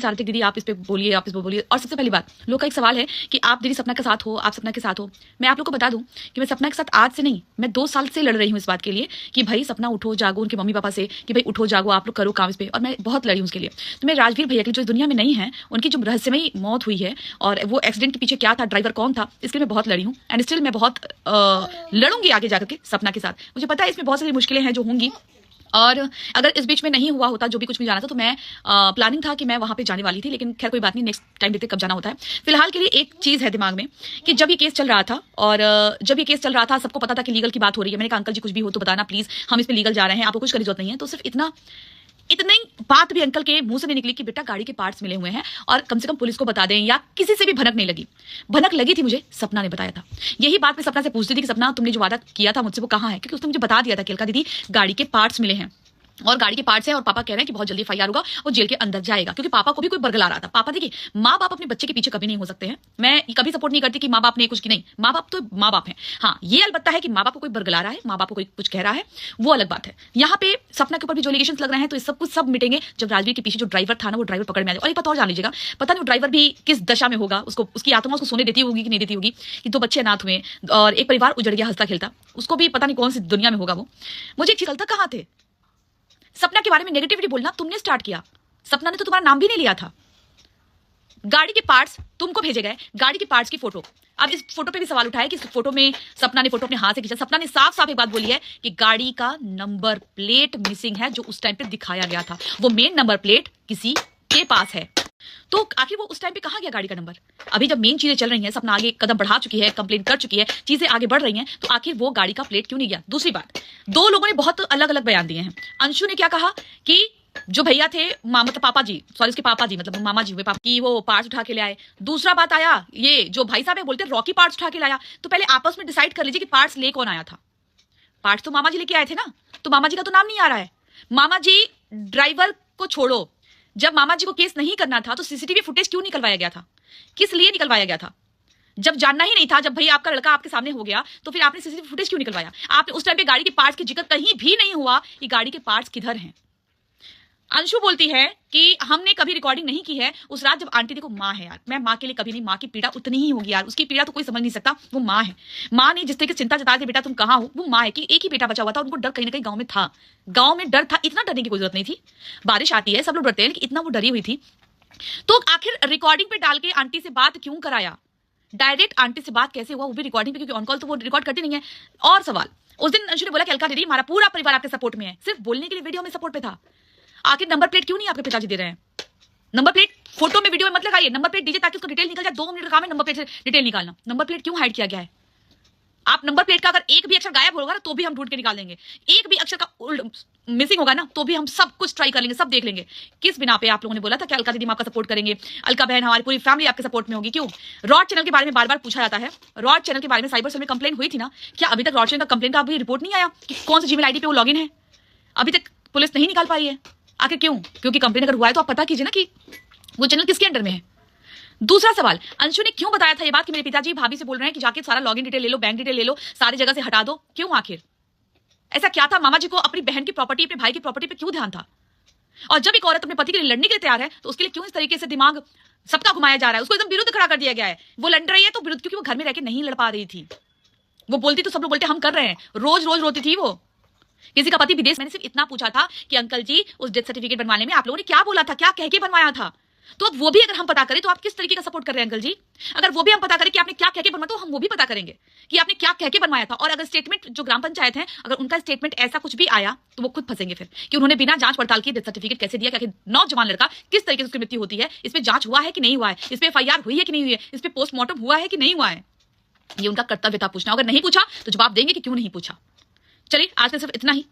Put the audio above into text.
चाह रहे थे दीदी आप इस पे बोलिए, आप इस पे बोलिए। और सबसे पहली बात, लोग का एक सवाल है कि आप दीदी सपना के साथ हो, आप सपना के साथ हो। मैं आप लोग को बता दूं कि मैं सपना के साथ आज से नहीं, मैं 2 साल से लड़ रही हूँ इस बात के लिए कि भाई सपना उठो जागो, उनके मम्मी पापा से कि भाई उठो जागो, आप लोग करो काम इस पे, और मैं बहुत लड़ी हूँ उसके लिए। तो मैं राजवीर भैया के जो इस दुनिया में नहीं है, उनकी जो रहस्यमयी मौत हुई है और वो एक्सीडेंट के पीछे क्या था, ड्राइवर कौन था, इसके लिए मैं बहुत लड़ी हूँ। एंड स्टिल मैं बहुत लड़ूंगी आगे जाकर के सपना के साथ। मुझे पता है इसमें बहुत सारी मुश्किलें हैं जो होंगी, और अगर इस बीच में नहीं हुआ होता जो भी कुछ भी जाना था, तो मैं प्लानिंग था कि मैं वहां पे जाने वाली थी, लेकिन खैर कोई बात नहीं, नेक्स्ट टाइम देखते कब जाना होता है। फिलहाल के लिए एक चीज है दिमाग में कि जब ये केस चल रहा था, और जब ये केस चल रहा था सबको पता था कि लीगल की बात हो रही है। मैंने कहा अंकल जी कुछ भी हो तो बताना प्लीज, हम इस पे लीगल जा रहे हैं, आपको कुछ करने की जरूरत नहीं है। तो सिर्फ इतनी बात भी अंकल के मुंह से नहीं निकली कि बेटा गाड़ी के पार्ट्स मिले हुए हैं और कम से कम पुलिस को बता दें, या किसी से भी भनक नहीं लगी। भनक लगी थी मुझे, सपना ने बताया था। यही बात मैं सपना से पूछती थी कि सपना तुमने जो वादा किया था मुझसे वो कहाँ है, क्योंकि उसने मुझे बता दिया था कि अलका दीदी गाड़ी के पार्ट्स मिले हैं और गाड़ी के पार्ट्स हैं, और पापा कह रहे हैं कि बहुत जल्दी एफआईआर होगा और जेल के अंदर जाएगा, क्योंकि पापा को भी कोई बरगला रहा था। पापा देखिए, माँ बाप अपने बच्चे के पीछे कभी नहीं हो सकते हैं। मैं कभी सपोर्ट नहीं करती कि माँ बाप ने कुछ की, नहीं, माँ बाप तो माँ बाप है। हाँ, ये अलबत्ता है कि माँ बाप को कोई बरगला रहा है, माँ बाप को कोई कुछ कह रहा है, वो अलग बात है। यहाँ पे सपना के ऊपर भी जो एलिगेशंस लग रहे हैं, तो सब कुछ सब मिटेंगे जब राजवीर के पीछे जो ड्राइवर था ना, वो ड्राइवर पकड़ में आ जाए। और एक बात और जान लीजिएगा, पता नहीं वो ड्राइवर भी किस दशा में होगा, उसकी आत्मा उसको सोने देती होगी कि नहीं देती होगी, कि 2 बच्चे अनाथ हुए और एक परिवार उजड़ गया हंसता खेलता, उसको भी पता नहीं कौन सी दुनिया में होगा वो। मुझे एक चीज, कल तक कहाँ थे? सपना के बारे में नेगेटिविटी बोलना तुमने स्टार्ट किया, सपना ने तो तुम्हारा नाम भी नहीं लिया था। गाड़ी के पार्ट्स तुमको भेजे गए, गाड़ी के पार्ट्स की फोटो। अब इस फोटो पे भी सवाल उठाया कि इस फोटो में सपना ने फोटो अपने हाथ से खींचा। सपना ने साफ साफ एक बात बोली है कि गाड़ी का नंबर प्लेट मिसिंग है, जो उस टाइम पे दिखाया गया था। वो मेन नंबर प्लेट किसी के पास है, तो आखिर वो उस टाइम पे कहां गया गाड़ी का नंबर? अभी जब मेन चीजें चल रही हैं, सपना आगे कदम बढ़ा चुकी है, कंप्लेन कर चुकी है, चीजें आगे बढ़ रही हैं, तो आखिर वो गाड़ी का प्लेट क्यों नहीं गया? दूसरी बात, 2 लोगों ने बहुत अलग अलग बयान दिए हैं। अंशु ने क्या कहा कि जो भैया थे, मतलब पापा जी, सॉरी उसके पापा जी, मतलब मामा जी हुए पापा, की वो पार्ट्स उठा के ले आए। दूसरा बात आया, ये जो भाई साहब है बोलते रॉकी पार्ट्स उठा के लाया। तो पहले आपस में डिसाइड कर लीजिए कि पार्ट्स ले कौन आया था। पार्ट्स तो मामा जी लेके आए थे ना, तो मामा जी का तो नाम नहीं आ रहा है। मामा जी ड्राइवर को छोड़ो, जब मामा जी को केस नहीं करना था तो सीसीटीवी फुटेज क्यों निकलवाया गया था? किस लिए निकलवाया गया था? जब जानना ही नहीं था, जब भैया आपका लड़का आपके सामने हो गया, तो फिर आपने सीसीटीवी फुटेज क्यों निकलवाया? आपने उस टाइम पे गाड़ी के पार्ट्स की जिक्र कहीं भी नहीं हुआ कि गाड़ी के पार्ट्स किधर हैं। अंशु बोलती है कि हमने कभी रिकॉर्डिंग नहीं की है उस रात जब आंटी, देखो माँ है यार, मैं माँ के लिए कभी नहीं, माँ की पीड़ा उतनी ही होगी यार, उसकी पीड़ा तो कोई समझ नहीं सकता, वो माँ है। माँ ने जिस तरीके से चिंता जताई थी बेटा तुम कहाँ हो, वो माँ है कि एक ही बेटा बचा हुआ था, उनको डर कहीं ना कहीं गाँव में था, गाँव में डर था। इतना डरने की कोई जरूरत नहीं थी, बारिश आती है सब लोग डरते हैं, लेकिन इतना वो डरी हुई थी। तो आखिर रिकॉर्डिंग पे डाल के आंटी से बात क्यों कराया? डायरेक्ट आंटी से बात कैसे हुआ, वो भी रिकॉर्डिंग पे, क्योंकि ऑन कॉल तो वो रिकॉर्ड करती नहीं है। और सवाल, उस दिन अंशु ने बोला कि अलका दीदी हमारा पूरा परिवार आपके सपोर्ट में है, सिर्फ बोलने के लिए वीडियो में सपोर्ट पे था। आखिर नंबर प्लेट क्यों नहीं आपके पिताजी दे रहे हैं? नंबर प्लेट फोटो में वीडियो में मत लगाइए, नंबर प्लेट दीजिए ताकि उसको डिटेल निकल जाए। 2 मिनट का काम है नंबर प्लेट से डिटेल निकालना। नंबर प्लेट क्यों हाइड किया गया है? आप नंबर प्लेट का अगर एक भी अक्षर गायब होगा ना, तो भी हम ढूंढ के निकाल देंगे। एक भी अक्षर का मिसिंग होगा ना, तो भी हम सब कुछ ट्राई कर लेंगे, सब देख लेंगे। किस बिना पे आप लोगों ने बोला था कि अलका दीदी हम आपका सपोर्ट करेंगे, अलका बहन हमारी पूरी फैमिली आपके सपोर्ट में होगी? क्यों? रॉड चैनल के बारे में बार बार पूछा जाता है, रॉड चैनल के बारे में साइबर सेल में कंप्लेन हुई थी ना, क्या अभी तक रॉड चैनल का कंप्लेन का अभी रिपोर्ट नहीं आया कि कौन सी जीमेल आईडी पे वो लॉगिन है? अभी तक पुलिस नहीं निकाल पाई है। आखिर क्यों? क्योंकि कंप्लेन अगर हुआ है तो आप पता कीजिए ना कि वो चैनल किसके अंडर में है। दूसरा सवाल, अंशु ने क्यों बताया था ये बात कि मेरे पिताजी भाभी से बोल रहे हैं कि जाके सारा लॉगिन डिटेल ले लो, बैंक डिटेल ले लो, सारी जगह से हटा दो? क्यों? आखिर ऐसा क्या था? मामा जी को अपनी बहन की प्रॉपर्टी, अपने भाई की प्रॉपर्टी पे क्यों ध्यान था? और जब एक औरत अपने पति के लिए लड़ने के लिए तैयार है, तो उसके लिए क्यों इस तरीके से दिमाग सबका घुमाया जा रहा है? उसको एकदम विरुद्ध खड़ा कर दिया गया है। वो लड़ रही है तो विरुद्ध, क्योंकि वो घर में रह के नहीं लड़ पा रही थी। वो बोलती तो सब लोग बोलते हम कर रहे हैं, रोज रोज रोती थी वो। किसी का पति विदेश। मैंने सिर्फ इतना पूछा था कि अंकल जी उस डेथ सर्टिफिकेट बनवाने में आप लोगों ने क्या बोला था, क्या कह के बनवाया था? तो अब वो भी अगर हम पता करें तो आप किस तरीके का सपोर्ट कर रहे हैं अंकल जी? अगर वो भी हम पता करें कि आपने क्या कह के बनवाया, तो हम वो भी पता करेंगे कि आपने क्या कह के बनवाया था। और अगर स्टेटमेंट जो ग्राम पंचायत है, अगर उनका स्टेटमेंट ऐसा कुछ भी आया तो वो खुद फंसेंगे फिर, कि उन्होंने बिना जांच पड़ताल के डेथ सर्टिफिकेट कैसे दिया, कि नौजवान लड़का किस तरीके से उसकी मृत्यु होती है, इस पे जांच हुआ है कि नहीं हुआ है, इस पे एफआईआर हुई है कि नहीं हुई है, इस पे पोस्टमार्टम हुआ है कि नहीं हुआ है। ये उनका कर्तव्य था पूछना। अगर नहीं पूछा तो जवाब देंगे कि क्यों नहीं पूछा। चलिए आज का सिर्फ इतना ही।